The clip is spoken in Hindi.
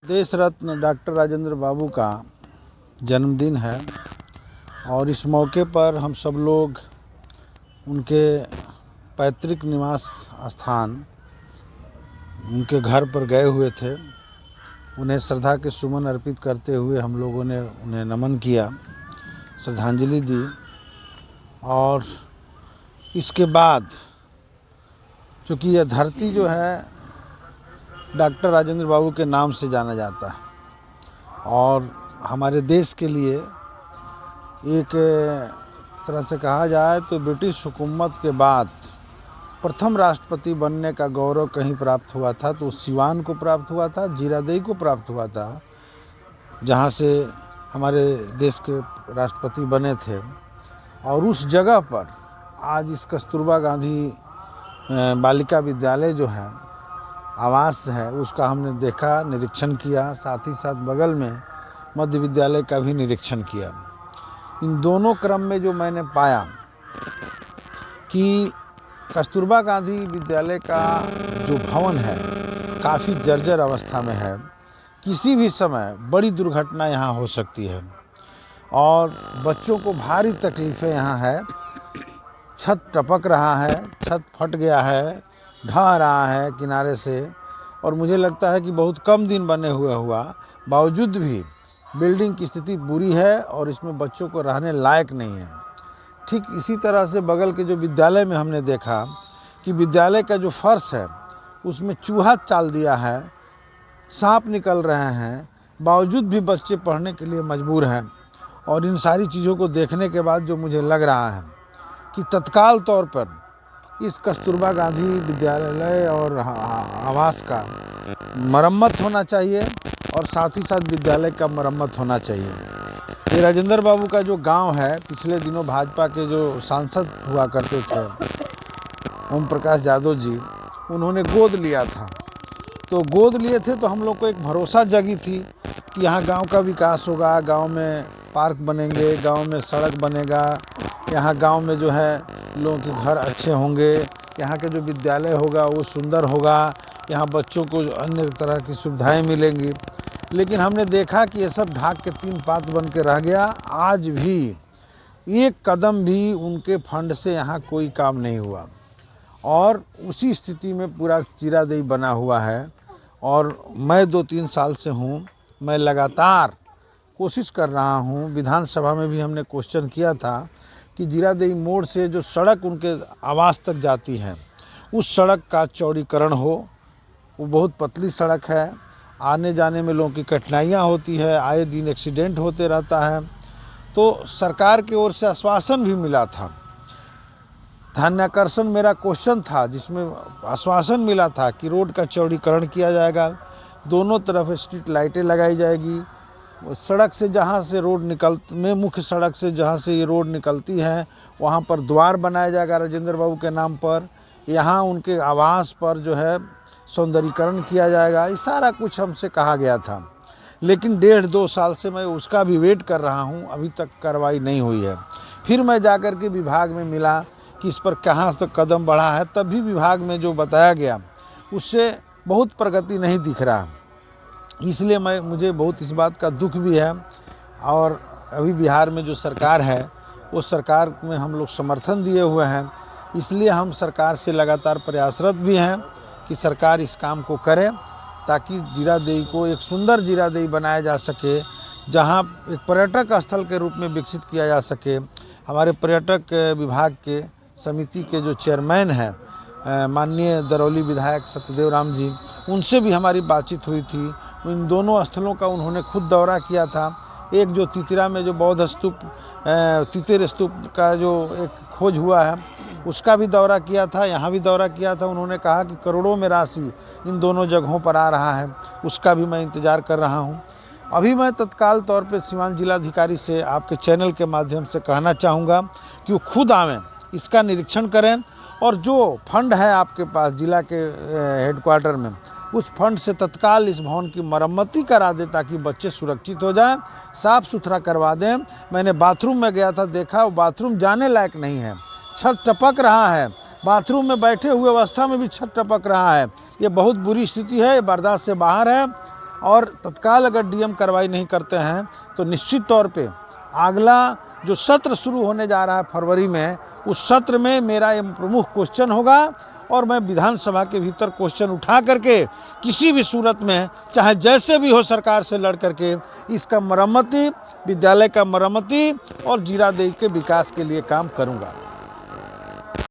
देश रत्न डॉक्टर राजेंद्र बाबू का जन्मदिन है और इस मौके पर हम सब लोग उनके पैतृक निवास स्थान उनके घर पर गए हुए थे। उन्हें श्रद्धा के सुमन अर्पित करते हुए हम लोगों ने उन्हें नमन किया, श्रद्धांजलि दी। और इसके बाद चूँकि यह धरती जो है डॉक्टर राजेंद्र बाबू के नाम से जाना जाता है और हमारे देश के लिए एक तरह से कहा जाए तो ब्रिटिश हुकूमत के बाद प्रथम राष्ट्रपति बनने का गौरव कहीं प्राप्त हुआ था तो सिवान को प्राप्त हुआ था, जीरादेई को प्राप्त हुआ था, जहाँ से हमारे देश के राष्ट्रपति बने थे। और उस जगह पर आज इस कस्तूरबा गांधी बालिका विद्यालय जो है, आवास है, उसका हमने देखा, निरीक्षण किया, साथ ही साथ बगल में मध्य विद्यालय का भी निरीक्षण किया। इन दोनों क्रम में जो मैंने पाया कि कस्तूरबा गांधी विद्यालय का जो भवन है काफ़ी जर्जर अवस्था में है, किसी भी समय बड़ी दुर्घटना यहाँ हो सकती है और बच्चों को भारी तकलीफ़ें यहाँ है। छत टपक रहा है, छत फट गया है, ढह रहा है किनारे से, और मुझे लगता है कि बहुत कम दिन बने हुआ बावजूद भी बिल्डिंग की स्थिति बुरी है और इसमें बच्चों को रहने लायक नहीं है। ठीक इसी तरह से बगल के जो विद्यालय में हमने देखा कि विद्यालय का जो फर्श है उसमें चूहा चाल दिया है, सांप निकल रहे हैं, बावजूद भी बच्चे पढ़ने के लिए मजबूर हैं। और इन सारी चीज़ों को देखने के बाद जो मुझे लग रहा है कि तत्काल तौर पर इस कस्तूरबा गांधी विद्यालय और आवास का मरम्मत होना चाहिए और साथ ही साथ विद्यालय का मरम्मत होना चाहिए। ये राजेंद्र बाबू का जो गांव है, पिछले दिनों भाजपा के जो सांसद हुआ करते थे ओम प्रकाश यादव जी, उन्होंने गोद लिया था। तो गोद लिए थे तो हम लोग को एक भरोसा जगी थी कि यहाँ गांव का विकास होगा, गांव में पार्क बनेंगे, गांव में सड़क बनेगा, यहाँ गांव में जो है लोगों के घर अच्छे होंगे, यहाँ के जो विद्यालय होगा वो सुंदर होगा, यहाँ बच्चों को अन्य तरह की सुविधाएं मिलेंगी। लेकिन हमने देखा कि ये सब ढाक के तीन पात बन के रह गया। आज भी एक कदम भी उनके फंड से यहाँ कोई काम नहीं हुआ और उसी स्थिति में पूरा जीरादेई बना हुआ है। और मैं 2-3 साल से हूँ, मैं लगातार कोशिश कर रहा हूँ। विधानसभा में भी हमने क्वेश्चन किया था कि जीरादेई मोड़ से जो सड़क उनके आवास तक जाती है उस सड़क का चौड़ीकरण हो। वो बहुत पतली सड़क है, आने जाने में लोगों की कठिनाइयाँ होती है, आए दिन एक्सीडेंट होते रहता है। तो सरकार की ओर से आश्वासन भी मिला था, ध्यानाकर्षण मेरा क्वेश्चन था जिसमें आश्वासन मिला था कि रोड का चौड़ीकरण किया जाएगा, दोनों तरफ स्ट्रीट लाइटें लगाई जाएगी, सड़क से जहाँ से रोड मुख्य सड़क से जहाँ से ये रोड निकलती है वहाँ पर द्वार बनाया जाएगा राजेंद्र बाबू के नाम पर, यहाँ उनके आवास पर जो है सौंदर्यीकरण किया जाएगा। ये सारा कुछ हमसे कहा गया था, लेकिन 1.5-2 साल से मैं उसका भी वेट कर रहा हूँ, अभी तक कार्रवाई नहीं हुई है। फिर मैं जाकर के विभाग में मिला कि इस पर कहाँ तक कदम बढ़ा है, तब भी विभाग में जो बताया गया उससे बहुत प्रगति नहीं दिख रहा। इसलिए मुझे बहुत इस बात का दुख भी है। और अभी बिहार में जो सरकार है वो सरकार में हम लोग समर्थन दिए हुए हैं, इसलिए हम सरकार से लगातार प्रयासरत भी हैं कि सरकार इस काम को करे ताकि जीरादेई को एक सुंदर जीरादेई बनाया जा सके, जहां एक पर्यटक स्थल के रूप में विकसित किया जा सके। हमारे पर्यटक विभाग के समिति के जो चेयरमैन हैं माननीय दरौली विधायक सत्यदेव राम जी, उनसे भी हमारी बातचीत हुई थी। इन दोनों स्थलों का उन्होंने खुद दौरा किया था। एक जो तितिरा में जो बौद्ध स्तूप, तितिर स्तूप का जो एक खोज हुआ है उसका भी दौरा किया था, यहाँ भी दौरा किया था। उन्होंने कहा कि करोड़ों में राशि इन दोनों जगहों पर आ रहा है, उसका भी मैं इंतज़ार कर रहा हूँ। अभी मैं तत्काल तौर पे सिवान जिलाधिकारी से आपके चैनल के माध्यम से कहना चाहूँगा कि वो खुद आवें, इसका निरीक्षण करें और जो फंड है आपके पास जिला के हेडक्वार्टर में, उस फंड से तत्काल इस भवन की मरम्मती करा दें ताकि बच्चे सुरक्षित हो जाएं, साफ़ सुथरा करवा दें। मैंने बाथरूम में गया था, देखा वो बाथरूम जाने लायक नहीं है, छत टपक रहा है, बाथरूम में बैठे हुए अवस्था में भी छत टपक रहा है। ये बहुत बुरी स्थिति है, ये बर्दाश्त से बाहर है। और तत्काल अगर डीएम कार्रवाई नहीं करते हैं तो निश्चित तौर पे अगला जो सत्र शुरू होने जा रहा है फरवरी में, उस सत्र में मेरा ये प्रमुख क्वेश्चन होगा और मैं विधानसभा के भीतर क्वेश्चन उठा करके किसी भी सूरत में, चाहे जैसे भी हो, सरकार से लड़ करके इसका मरम्मती, विद्यालय का मरम्मती और जीरादेई के विकास के लिए काम करूंगा।